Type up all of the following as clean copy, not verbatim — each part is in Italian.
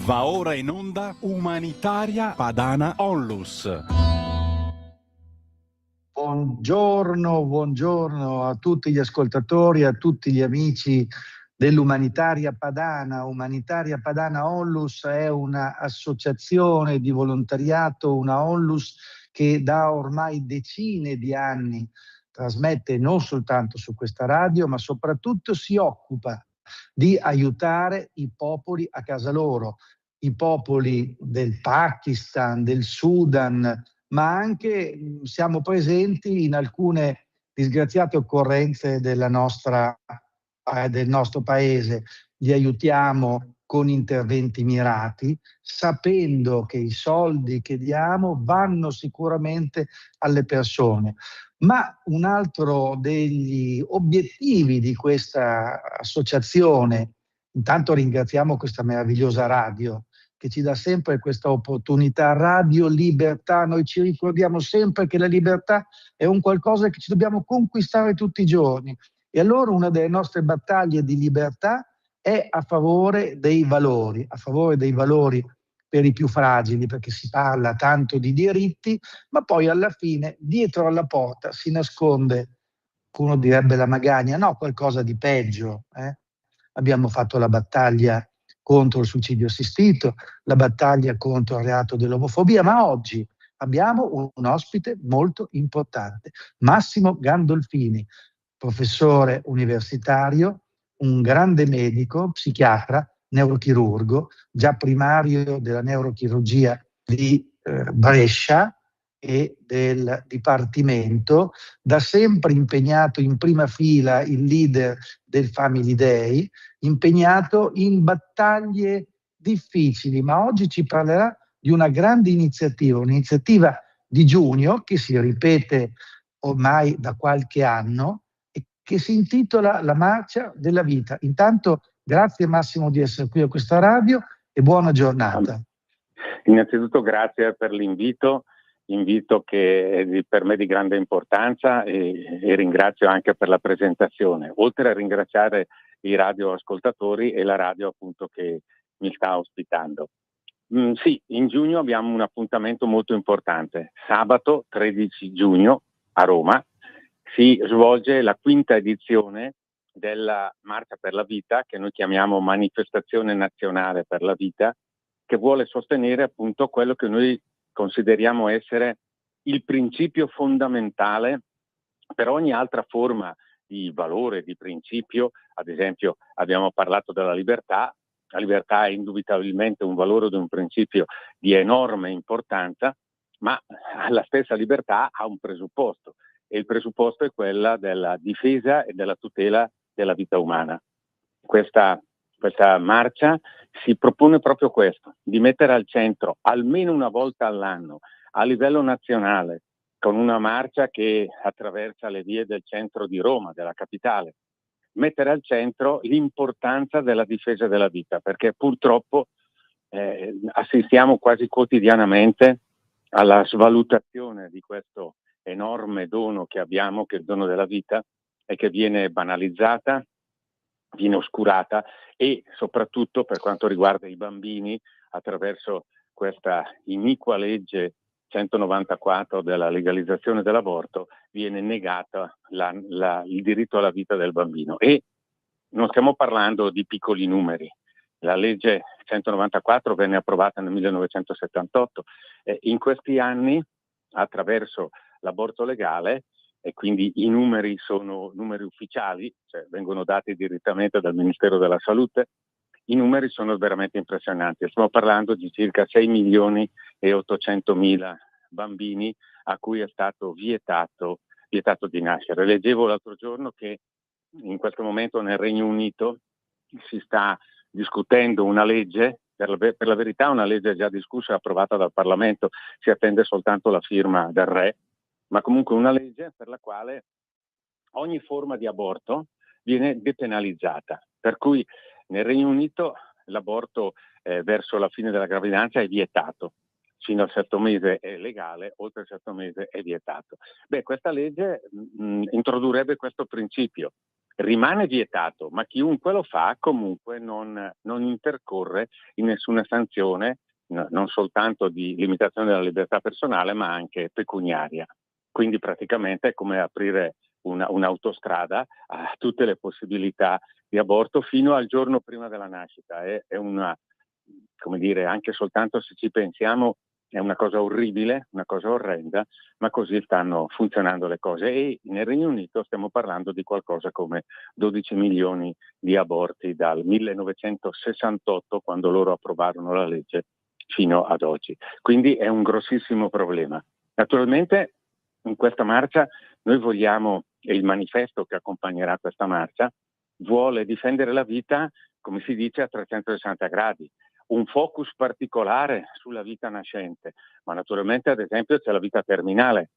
Va ora in onda Umanitaria Padana Onlus. Buongiorno a tutti gli ascoltatori, a tutti gli amici dell'Umanitaria Padana. Umanitaria Padana Onlus è un'associazione di volontariato, una onlus che da ormai decine di anni trasmette non soltanto su questa radio, ma soprattutto si occupa di aiutare i popoli a casa loro, i popoli del Pakistan, del Sudan, ma anche siamo presenti in alcune disgraziate occorrenze del nostro paese. Li aiutiamo con interventi mirati, sapendo che i soldi che diamo vanno sicuramente alle persone. Ma un altro degli obiettivi di questa associazione, intanto ringraziamo questa meravigliosa radio che ci dà sempre questa opportunità, Radio Libertà. Noi ci ricordiamo sempre che la libertà è un qualcosa che ci dobbiamo conquistare tutti i giorni. E allora una delle nostre battaglie di libertà è a favore dei valori per i più fragili, perché si parla tanto di diritti, ma poi alla fine dietro alla porta si nasconde, uno direbbe la magagna, no, qualcosa di peggio. Abbiamo fatto la battaglia contro il suicidio assistito, la battaglia contro il reato dell'omofobia, ma oggi abbiamo un ospite molto importante, Massimo Gandolfini, professore universitario, un grande medico, psichiatra, neurochirurgo, già primario della neurochirurgia di Brescia e del Dipartimento, da sempre impegnato in prima fila, il leader del Family Day, impegnato in battaglie difficili, ma oggi ci parlerà di una grande iniziativa, un'iniziativa di giugno che si ripete ormai da qualche anno e che si intitola La Marcia della Vita. Intanto grazie Massimo di essere qui a questa radio e buona giornata. Innanzitutto grazie per l'invito che è per me di grande importanza e ringrazio anche per la presentazione, oltre a ringraziare i radioascoltatori e la radio appunto che mi sta ospitando. Sì, in giugno abbiamo un appuntamento molto importante. Sabato 13 giugno a Roma si svolge la quinta edizione della Marcia per la Vita, che noi chiamiamo Manifestazione Nazionale per la Vita, che vuole sostenere appunto quello che noi consideriamo essere il principio fondamentale per ogni altra forma di valore, di principio. Ad esempio abbiamo parlato della libertà. La libertà è indubitabilmente un valore ed un principio di enorme importanza, ma la stessa libertà ha un presupposto, e il presupposto è quella della difesa e della tutela della vita umana. Questa marcia si propone proprio questo, di mettere al centro almeno una volta all'anno a livello nazionale, con una marcia che attraversa le vie del centro di Roma, della capitale, mettere al centro l'importanza della difesa della vita, perché purtroppo assistiamo quasi quotidianamente alla svalutazione di questo enorme dono che abbiamo, che è il dono della vita, e che viene banalizzata, viene oscurata, e soprattutto per quanto riguarda i bambini, attraverso questa iniqua legge 194 della legalizzazione dell'aborto, viene negata il diritto alla vita del bambino. E non stiamo parlando di piccoli numeri. La legge 194 venne approvata nel 1978. In questi anni, attraverso l'aborto legale, e quindi i numeri sono numeri ufficiali, cioè vengono dati direttamente dal Ministero della Salute, i numeri sono veramente impressionanti. Stiamo parlando di circa 6 milioni e 800 mila bambini a cui è stato vietato di nascere. Leggevo l'altro giorno che in questo momento nel Regno Unito si sta discutendo una legge, per la verità una legge già discussa e approvata dal Parlamento, si attende soltanto la firma del re, ma comunque una legge per la quale ogni forma di aborto viene depenalizzata, per cui nel Regno Unito l'aborto verso la fine della gravidanza è vietato, fino al 7° mese è legale, oltre il 7° mese è vietato. Questa legge introdurrebbe questo principio, rimane vietato, ma chiunque lo fa comunque non intercorre in nessuna sanzione, non soltanto di limitazione della libertà personale, ma anche pecuniaria. Quindi praticamente è come aprire un'autostrada a tutte le possibilità di aborto fino al giorno prima della nascita. È una, come dire, anche soltanto se ci pensiamo, è una cosa orribile, una cosa orrenda, ma così stanno funzionando le cose. E nel Regno Unito stiamo parlando di qualcosa come 12 milioni di aborti dal 1968, quando loro approvarono la legge, fino ad oggi. Quindi è un grossissimo problema. Naturalmente in questa marcia noi vogliamo, e il manifesto che accompagnerà questa marcia, vuole difendere la vita, come si dice, a 360 gradi. Un focus particolare sulla vita nascente, ma naturalmente ad esempio c'è la vita terminale.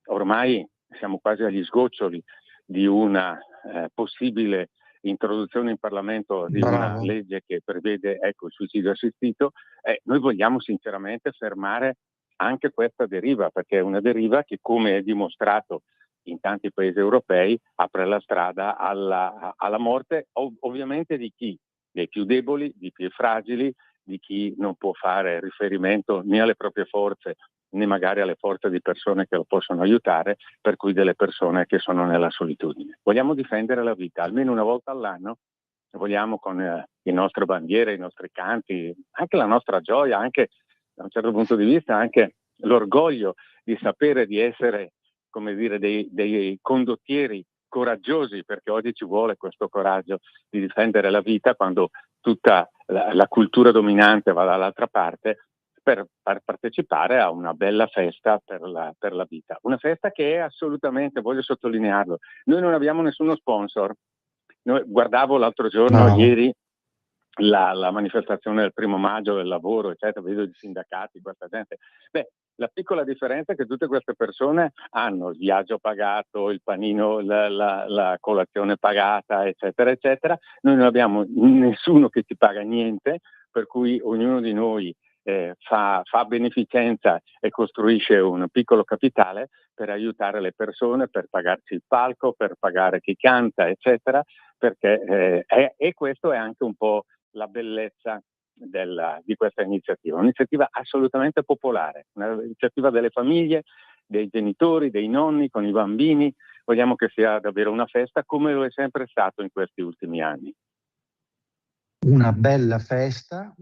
Ormai siamo quasi agli sgoccioli di una possibile introduzione in Parlamento di una Bravo. legge che prevede, ecco, il suicidio assistito. Noi vogliamo sinceramente fermare anche questa deriva, perché è una deriva che, come è dimostrato in tanti paesi europei, apre la strada alla morte, ovviamente di chi? Dei più deboli, dei più fragili, di chi non può fare riferimento né alle proprie forze né magari alle forze di persone che lo possono aiutare, per cui delle persone che sono nella solitudine. Vogliamo difendere la vita, almeno una volta all'anno, vogliamo con le nostre bandiere, i nostri canti, anche la nostra gioia, anche da un certo punto di vista anche l'orgoglio di sapere di essere, come dire, dei condottieri coraggiosi, perché oggi ci vuole questo coraggio di difendere la vita quando tutta la cultura dominante va dall'altra parte, per partecipare a una bella festa per la vita. Una festa che è assolutamente, voglio sottolinearlo, noi non abbiamo nessuno sponsor. Guardavo l'altro giorno, Bravo. ieri, la manifestazione del 1° maggio del lavoro, eccetera, vedo i sindacati, questa gente. Beh, la piccola differenza è che tutte queste persone hanno il viaggio pagato, il panino, la colazione pagata, eccetera, eccetera. Noi non abbiamo nessuno che ci paga niente, per cui ognuno di noi fa beneficenza e costruisce un piccolo capitale per aiutare le persone, per pagarci il palco, per pagare chi canta, eccetera, perché e questo è anche un po' la bellezza di questa iniziativa, un'iniziativa assolutamente popolare, un'iniziativa delle famiglie, dei genitori, dei nonni con i bambini. Vogliamo che sia davvero una festa come lo è sempre stato in questi ultimi anni. Una bella festa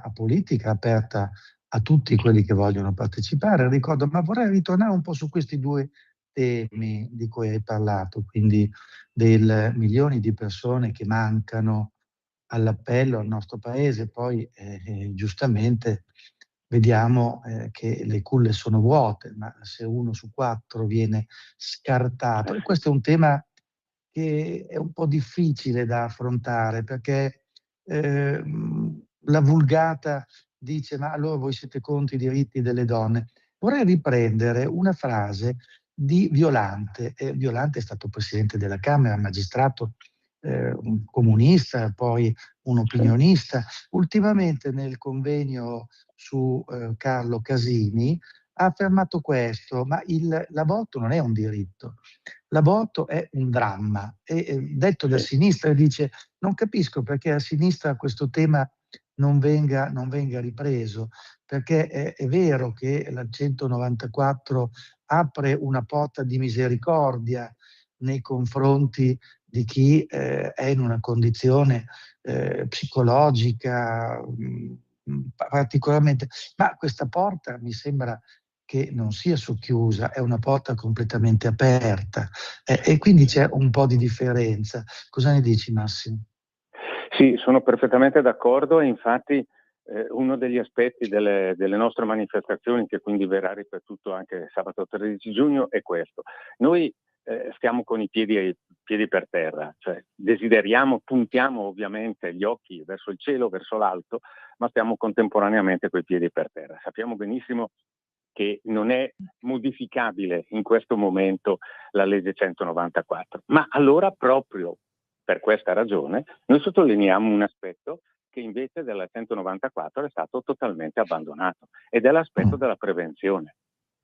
apolitica, aperta a tutti quelli che vogliono partecipare. Ricordo, ma vorrei ritornare un po' su questi due temi di cui hai parlato, quindi del milioni di persone che mancano all'appello al nostro paese, poi giustamente vediamo che le culle sono vuote, ma se 1 su 4 viene scartato, e questo è un tema che è un po' difficile da affrontare, perché la vulgata dice: "Ma allora voi siete contro i diritti delle donne". Vorrei riprendere una frase di Violante. Violante è stato presidente della Camera, magistrato, un comunista, poi un opinionista. Ultimamente nel convegno su Carlo Casini ha affermato questo: "Ma l'aborto non è un diritto, l'aborto è un dramma". Detto da sinistra dice: "Non capisco perché a sinistra questo tema non venga ripreso, perché è vero che la 194 apre una porta di misericordia nei confronti di chi è in una condizione psicologica particolarmente, ma questa porta mi sembra che non sia socchiusa, è una porta completamente aperta, e quindi c'è un po' di differenza. Cosa ne dici, Massimo? Sì, sono perfettamente d'accordo, e infatti uno degli aspetti delle nostre manifestazioni, che quindi verrà ripetuto anche sabato 13 giugno, è questo. Noi stiamo con i piedi per terra, cioè desideriamo, puntiamo ovviamente gli occhi verso il cielo, verso l'alto, ma stiamo contemporaneamente coi piedi per terra. Sappiamo benissimo che non è modificabile in questo momento la legge 194, ma allora proprio per questa ragione noi sottolineiamo un aspetto che invece della 194 è stato totalmente abbandonato, ed è l'aspetto della prevenzione.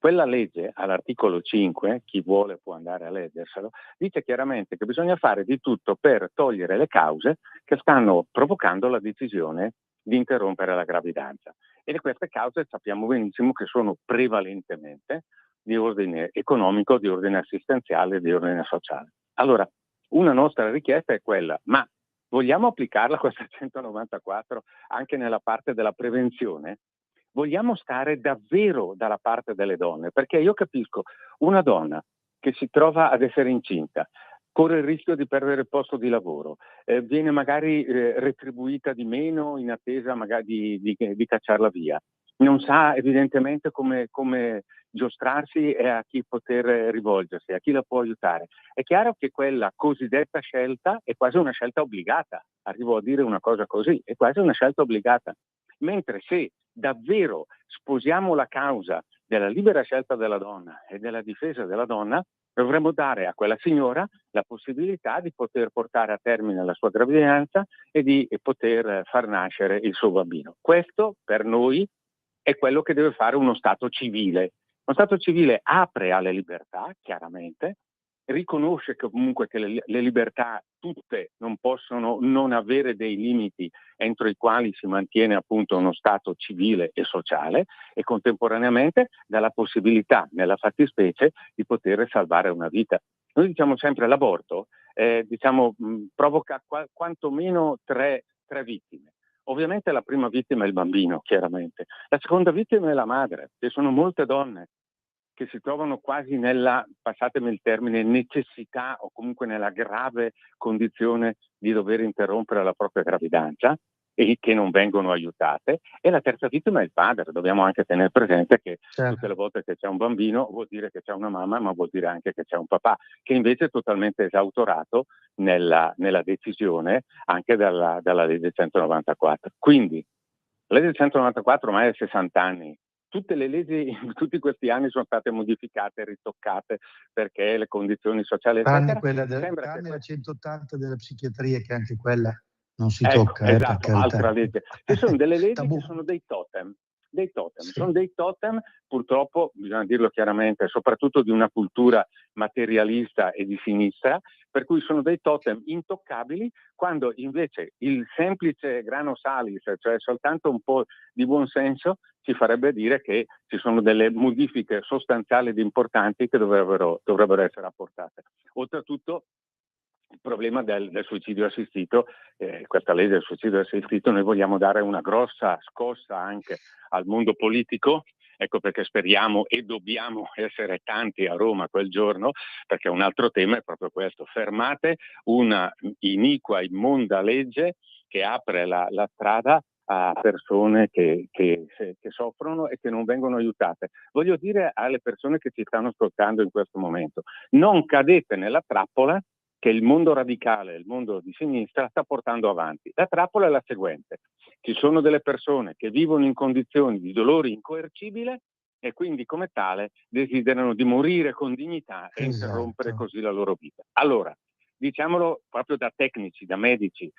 Quella legge, all'articolo 5, chi vuole può andare a leggerselo, dice chiaramente che bisogna fare di tutto per togliere le cause che stanno provocando la decisione di interrompere la gravidanza. E queste cause sappiamo benissimo che sono prevalentemente di ordine economico, di ordine assistenziale, di ordine sociale. Allora, una nostra richiesta è quella, ma vogliamo applicarla questa 194 anche nella parte della prevenzione? Vogliamo stare davvero dalla parte delle donne? Perché io capisco una donna che si trova ad essere incinta, corre il rischio di perdere il posto di lavoro, viene magari retribuita di meno in attesa magari di cacciarla via. Non sa evidentemente come giostrarsi e a chi poter rivolgersi, a chi la può aiutare. È chiaro che quella cosiddetta scelta è quasi una scelta obbligata. Arrivo a dire una cosa così, è quasi una scelta obbligata. Mentre se davvero sposiamo la causa della libera scelta della donna e della difesa della donna, dovremmo dare a quella signora la possibilità di poter portare a termine la sua gravidanza e di poter far nascere il suo bambino. Questo per noi è quello che deve fare uno Stato civile. Uno Stato civile apre alle libertà, chiaramente, riconosce che comunque che le libertà tutte non possono non avere dei limiti entro i quali si mantiene appunto uno Stato civile e sociale, e contemporaneamente dà la possibilità, nella fattispecie, di poter salvare una vita. Noi diciamo sempre l'aborto provoca quantomeno tre vittime. Ovviamente la prima vittima è il bambino, chiaramente. La seconda vittima è la madre. Ci sono molte donne che si trovano quasi nella, passatemi il termine, necessità o comunque nella grave condizione di dover interrompere la propria gravidanza e che non vengono aiutate. E la terza vittima è il padre. Dobbiamo anche tenere presente che tutte le volte che c'è un bambino vuol dire che c'è una mamma, ma vuol dire anche che c'è un papà, che invece è totalmente esautorato nella decisione anche dalla legge 194. Quindi la legge 194 ormai ha 60 anni. Tutte le leggi in tutti questi anni sono state modificate, ritoccate, perché le condizioni sociali, Tranne eccetera. tranne la 180 della psichiatria, che anche quella non si Ecco, tocca, esatto, per carità. altra legge. Ci sono delle leggi Tabù. che sono dei totem. Sì. Sono dei totem, purtroppo, bisogna dirlo chiaramente, soprattutto di una cultura materialista e di sinistra, per cui sono dei totem intoccabili, quando invece il semplice grano salis, cioè soltanto un po' di buon senso, ci farebbe dire che ci sono delle modifiche sostanziali ed importanti che dovrebbero essere apportate. Oltretutto, il problema del suicidio assistito, questa legge del suicidio assistito, noi vogliamo dare una grossa scossa anche al mondo politico, ecco perché speriamo e dobbiamo essere tanti a Roma quel giorno, perché un altro tema è proprio questo: fermate una iniqua, immonda legge che apre la strada a persone che soffrono e che non vengono aiutate. Voglio dire alle persone che ci stanno ascoltando in questo momento: non cadete nella trappola che il mondo radicale, il mondo di sinistra sta portando avanti. La trappola è la seguente: ci sono delle persone che vivono in condizioni di dolore incoercibile e quindi come tale desiderano di morire con dignità e interrompere così la loro vita. Allora, diciamolo proprio da tecnici, da medici,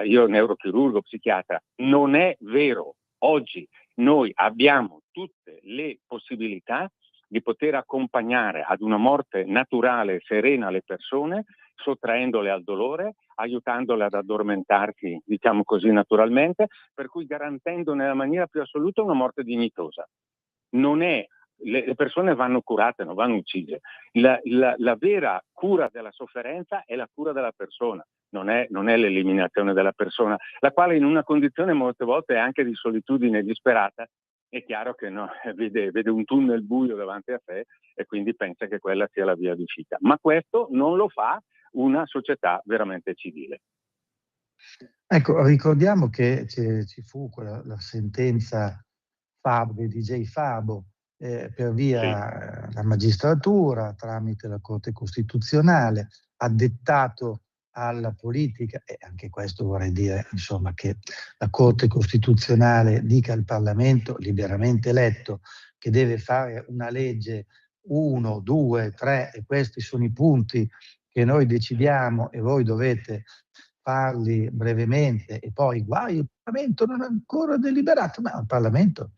io neurochirurgo, psichiatra, non è vero. Oggi noi abbiamo tutte le possibilità di poter accompagnare ad una morte naturale e serena le persone, sottraendole al dolore, aiutandole ad addormentarsi, diciamo così, naturalmente, per cui garantendo nella maniera più assoluta una morte dignitosa. Le persone vanno curate, non vanno uccise. La vera cura della sofferenza è la cura della persona, non è l'eliminazione della persona, la quale in una condizione molte volte è anche di solitudine disperata. È chiaro che no, vede un tunnel buio davanti a sé e quindi pensa che quella sia la via d'uscita. Ma questo non lo fa una società veramente civile. Ecco, ricordiamo che ci fu la sentenza di DJ Fabo, per via la magistratura, tramite la Corte Costituzionale, ha dettato alla politica, e anche questo vorrei dire, insomma, che la Corte Costituzionale dica al Parlamento, liberamente eletto, che deve fare una legge 1, 2, 3, e questi sono i punti che noi decidiamo e voi dovete parli brevemente e poi guai, il Parlamento non ha ancora deliberato, ma il Parlamento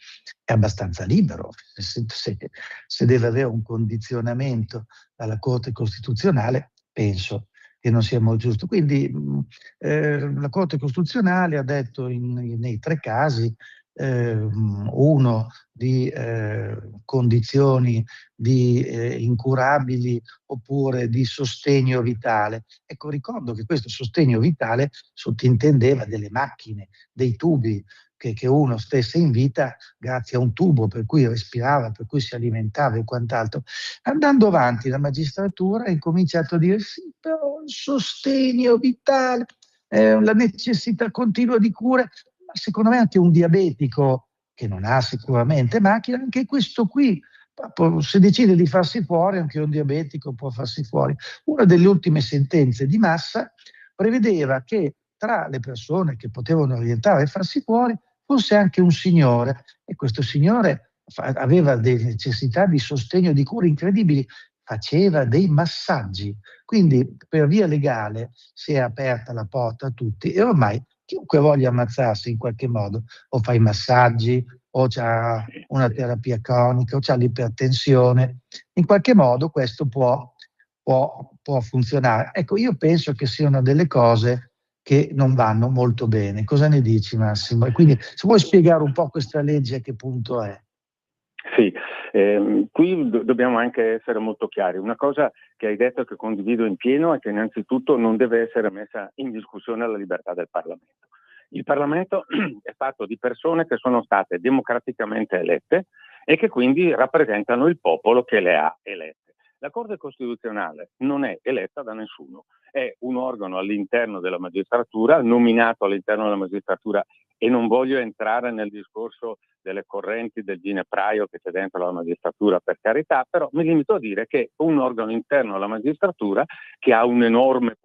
è abbastanza libero. Se deve avere un condizionamento dalla Corte Costituzionale, penso che non sia molto giusto. Quindi la Corte Costituzionale ha detto nei 3 casi, uno di condizioni di incurabili oppure di sostegno vitale. Ecco, ricordo che questo sostegno vitale sottintendeva delle macchine, dei tubi che uno stesse in vita grazie a un tubo per cui respirava, per cui si alimentava e quant'altro. Andando avanti, la magistratura ha incominciato a dire sì, però il sostegno vitale, la necessità continua di cure, ma secondo me anche un diabetico che non ha sicuramente macchina, anche questo qui, se decide di farsi fuori, anche un diabetico può farsi fuori. Una delle ultime sentenze di Massa prevedeva che tra le persone che potevano rientrare e farsi fuori fosse anche un signore, e questo signore aveva delle necessità di sostegno, di cure incredibili, faceva dei massaggi. Quindi per via legale si è aperta la porta a tutti e ormai chiunque voglia ammazzarsi in qualche modo o fa i massaggi o ha una terapia cronica o ha l'ipertensione, in qualche modo questo può funzionare. Ecco, io penso che siano delle cose che non vanno molto bene. Cosa ne dici, Massimo? E quindi se vuoi spiegare un po' questa legge a che punto è. Sì, qui dobbiamo anche essere molto chiari. Una cosa che hai detto che condivido in pieno è che innanzitutto non deve essere messa in discussione la libertà del Parlamento. Il Parlamento è fatto di persone che sono state democraticamente elette e che quindi rappresentano il popolo che le ha elette. La Corte Costituzionale non è eletta da nessuno, è un organo all'interno della magistratura, nominato all'interno della magistratura, e non voglio entrare nel discorso delle correnti del ginepraio che c'è dentro la magistratura, per carità, però mi limito a dire che è un organo interno alla magistratura che ha un enorme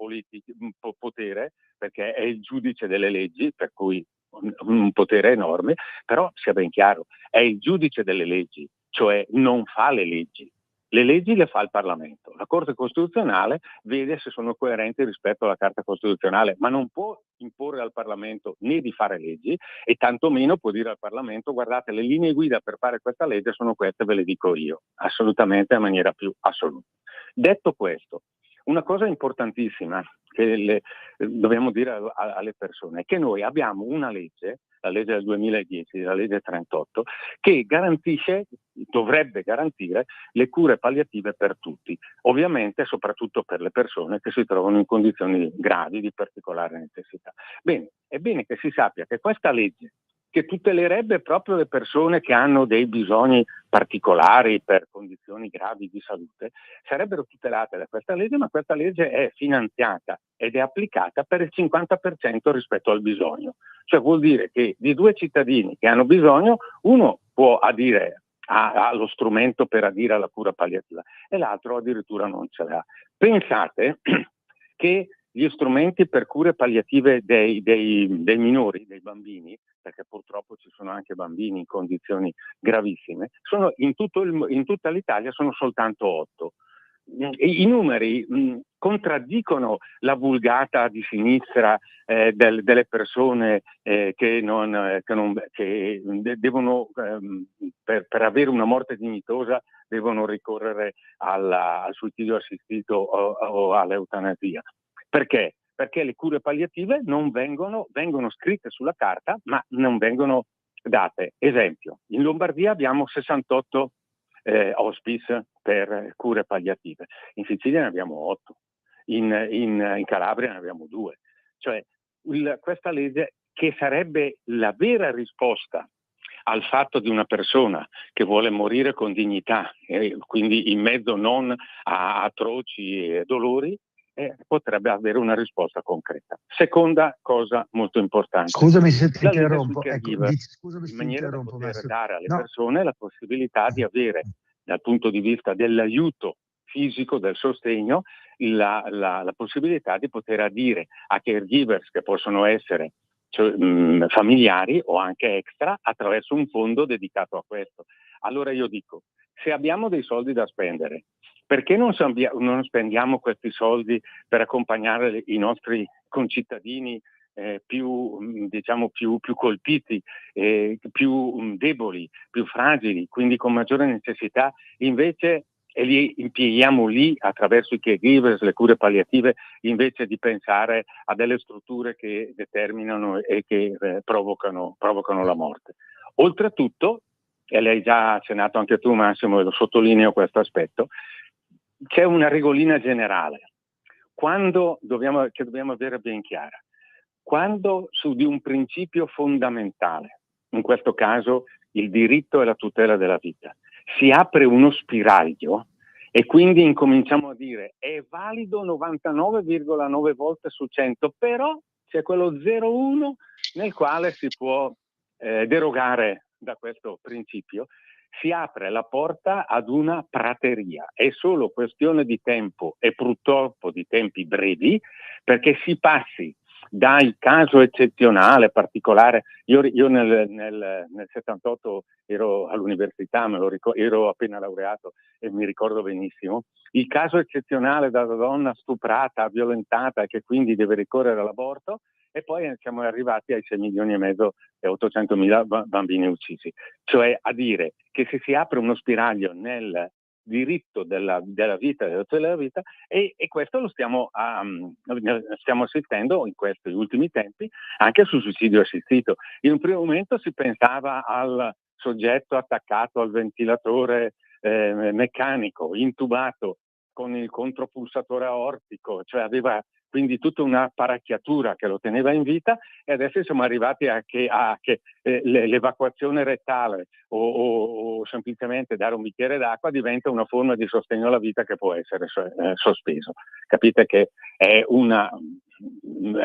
potere, perché è il giudice delle leggi, per cui un potere enorme, però sia ben chiaro, è il giudice delle leggi, cioè non fa le leggi. Le leggi le fa il Parlamento. La Corte Costituzionale vede se sono coerenti rispetto alla Carta Costituzionale, ma non può imporre al Parlamento né di fare leggi e tantomeno può dire al Parlamento: guardate, le linee guida per fare questa legge sono queste, ve le dico io, assolutamente in maniera più assoluta. Detto questo, una cosa importantissima che dobbiamo dire alle persone è che noi abbiamo una legge, la legge del 2010, la legge 38, che dovrebbe garantire le cure palliative per tutti, ovviamente soprattutto per le persone che si trovano in condizioni gravi di particolare necessità. Bene, è bene che si sappia che questa legge, che tutelerebbe proprio le persone che hanno dei bisogni particolari per condizioni gravi di salute, sarebbero tutelate da questa legge, ma questa legge è finanziata ed è applicata per il 50% rispetto al bisogno. Cioè vuol dire che di 2 cittadini che hanno bisogno, uno può adire ha lo strumento per adire alla cura palliativa e l'altro addirittura non ce l'ha. Pensate che gli strumenti per cure palliative dei minori, dei bambini, perché purtroppo ci sono anche bambini in condizioni gravissime, sono in tutta l'Italia sono soltanto 8. I numeri contraddicono la vulgata di sinistra delle persone che devono, per avere una morte dignitosa, devono ricorrere al suicidio assistito o all'eutanasia. Perché? Perché le cure palliative non vengono scritte sulla carta, ma non vengono date. Esempio, in Lombardia abbiamo 68 hospice per cure palliative, in Sicilia ne abbiamo 8, in Calabria ne abbiamo 2. Cioè questa legge, che sarebbe la vera risposta al fatto di una persona che vuole morire con dignità, quindi in mezzo non a atroci dolori, potrebbe avere una risposta concreta. Seconda cosa molto importante. Scusami se ti interrompo. In maniera da poter dare alle persone la possibilità di avere, dal punto di vista dell'aiuto fisico, del sostegno, la possibilità di poter adire a caregivers che possono essere familiari o anche extra, attraverso un fondo dedicato a questo. Allora io dico, se abbiamo dei soldi da spendere, perché non spendiamo questi soldi per accompagnare i nostri concittadini diciamo più colpiti, più deboli, più fragili, quindi con maggiore necessità, invece, e li impieghiamo lì attraverso i caregivers, le cure palliative, invece di pensare a delle strutture che determinano e che provocano la morte. Oltretutto, e l'hai già accennato anche tu Massimo, e lo sottolineo questo aspetto, c'è una regolina generale che dobbiamo avere ben chiara. Quando su di un principio fondamentale, in questo caso il diritto e la tutela della vita, si apre uno spiraglio e quindi incominciamo a dire è valido 99,9 volte su 100, però c'è quello 0,1 nel quale si può derogare da questo principio, si apre la porta ad una prateria. È solo questione di tempo e purtroppo di tempi brevi perché si passi dal caso eccezionale, particolare. Io nel 78 ero all'università, ero appena laureato e mi ricordo benissimo, il caso eccezionale della donna stuprata, violentata e che quindi deve ricorrere all'aborto, e poi siamo arrivati ai 6 milioni e mezzo e 800 mila bambini uccisi. Cioè a dire che se si apre uno spiraglio nel diritto della vita, della vita, e questo lo stiamo assistendo in questi ultimi tempi anche sul suicidio assistito. In un primo momento si pensava al soggetto attaccato al ventilatore meccanico, intubato con il contropulsatore aortico, cioè aveva quindi tutta una apparecchiatura che lo teneva in vita, e adesso siamo arrivati a che l'evacuazione rettale o semplicemente dare un bicchiere d'acqua diventa una forma di sostegno alla vita che può essere sospeso. Capite che è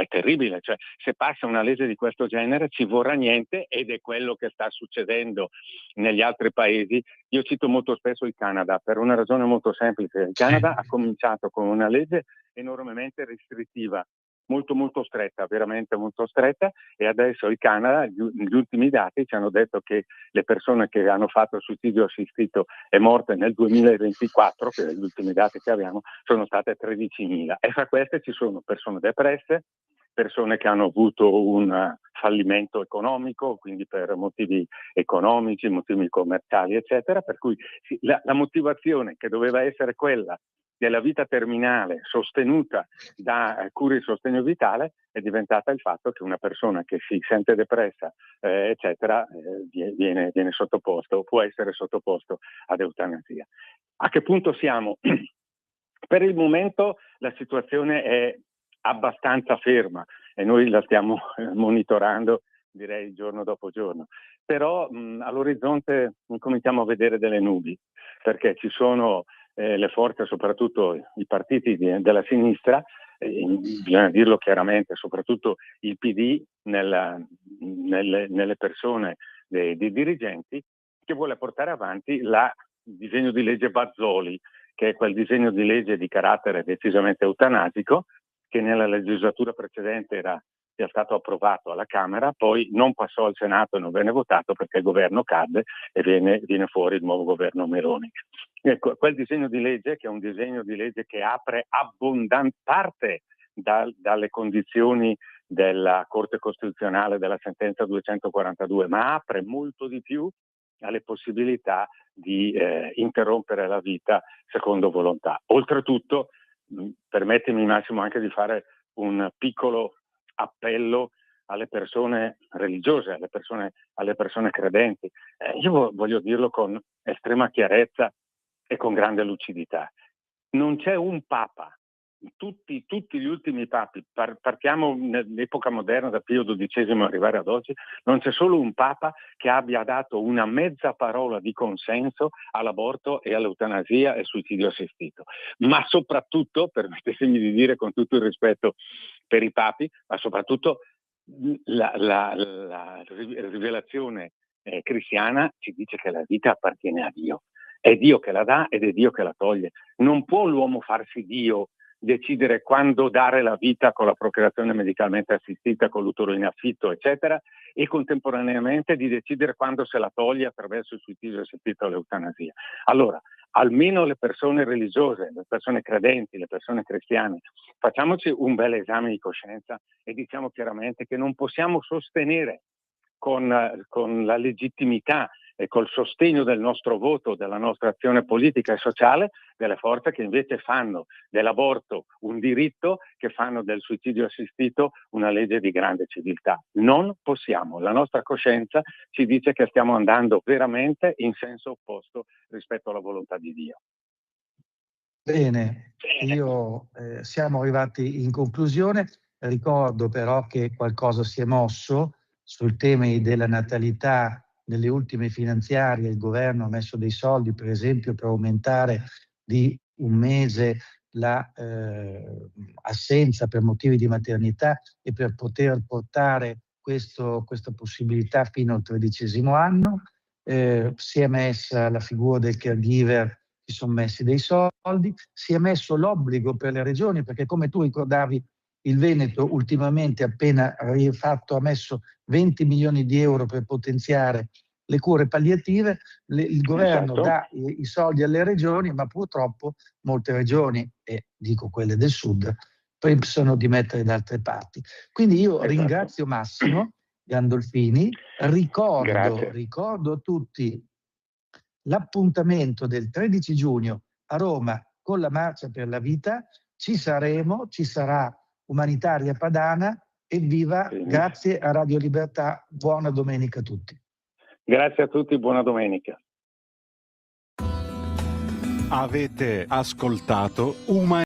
terribile, cioè se passa una legge di questo genere ci vorrà niente, ed è quello che sta succedendo negli altri paesi. Io cito molto spesso il Canada per una ragione molto semplice. Il Canada ha cominciato con una legge enormemente restrittiva, molto molto stretta, veramente molto stretta, e adesso il Canada, gli ultimi dati ci hanno detto che le persone che hanno fatto il suicidio assistito e morte nel 2024, che gli ultimi dati che abbiamo, sono state 13.000, e fra queste ci sono persone depresse, persone che hanno avuto un fallimento economico, quindi per motivi economici, motivi commerciali, eccetera, per cui la motivazione che doveva essere quella della vita terminale sostenuta da cure di sostegno vitale è diventata il fatto che una persona che si sente depressa, eccetera, viene sottoposto, può essere sottoposto ad eutanasia. A che punto siamo? Per il momento la situazione è abbastanza ferma e noi la stiamo monitorando, direi, giorno dopo giorno. Però all'orizzonte cominciamo a vedere delle nubi, perché ci sono le forze, soprattutto i partiti della sinistra, bisogna dirlo chiaramente, soprattutto il PD nelle persone dei dirigenti, che vuole portare avanti il disegno di legge Bazzoli, che è quel disegno di legge di carattere decisamente eutanasico, che nella legislatura precedente era stato approvato alla Camera, poi non passò al Senato e non venne votato perché il governo cadde e viene fuori il nuovo governo Meloni. Ecco, quel disegno di legge, che è un disegno di legge che apre parte dalle condizioni della Corte Costituzionale, della sentenza 242, ma apre molto di più alle possibilità di interrompere la vita secondo volontà. Oltretutto, permettimi Massimo anche di fare un piccolo appello alle persone religiose, alle persone credenti. Io voglio dirlo con estrema chiarezza e con grande lucidità. Non c'è un papa, tutti gli ultimi papi, partiamo nell'epoca moderna, da Pio XII arrivare ad oggi, non c'è solo un papa che abbia dato una mezza parola di consenso all'aborto e all'eutanasia e al suicidio assistito. Ma soprattutto, permettetemi di dire con tutto il rispetto per i papi, ma soprattutto la rivelazione cristiana ci dice che la vita appartiene a Dio. È Dio che la dà ed è Dio che la toglie. Non può l'uomo farsi Dio, decidere quando dare la vita con la procreazione medicalmente assistita, con l'utero in affitto, eccetera, e contemporaneamente di decidere quando se la toglie attraverso il suicidio assistito all'eutanasia. Allora, almeno le persone religiose, le persone credenti, le persone cristiane, facciamoci un bel esame di coscienza e diciamo chiaramente che non possiamo sostenere con la legittimità e col sostegno del nostro voto, della nostra azione politica e sociale, delle forze che invece fanno dell'aborto un diritto, che fanno del suicidio assistito una legge di grande civiltà. Non possiamo. La nostra coscienza ci dice che stiamo andando veramente in senso opposto rispetto alla volontà di Dio. Bene, siamo arrivati in conclusione. Ricordo però che qualcosa si è mosso sul tema della natalità. Nelle ultime finanziarie il governo ha messo dei soldi, per esempio, per aumentare di un mese la assenza per motivi di maternità e per poter portare questa possibilità fino al 13° anno. Si è messa la figura del caregiver, si sono messi dei soldi, si è messo l'obbligo per le regioni, perché come tu ricordavi il Veneto ultimamente ha messo 20 milioni di euro per potenziare le cure palliative. Il governo Esatto. dà i soldi alle regioni, ma purtroppo molte regioni, e dico quelle del sud, pensano di mettere da altre parti. Quindi io ringrazio Massimo Gandolfini, ricordo a tutti l'appuntamento del 13 giugno a Roma con la Marcia per la Vita. Ci sarà Umanitaria Padana. Evviva, grazie a Radio Libertà, buona domenica a tutti. Grazie a tutti, buona domenica. Avete ascoltato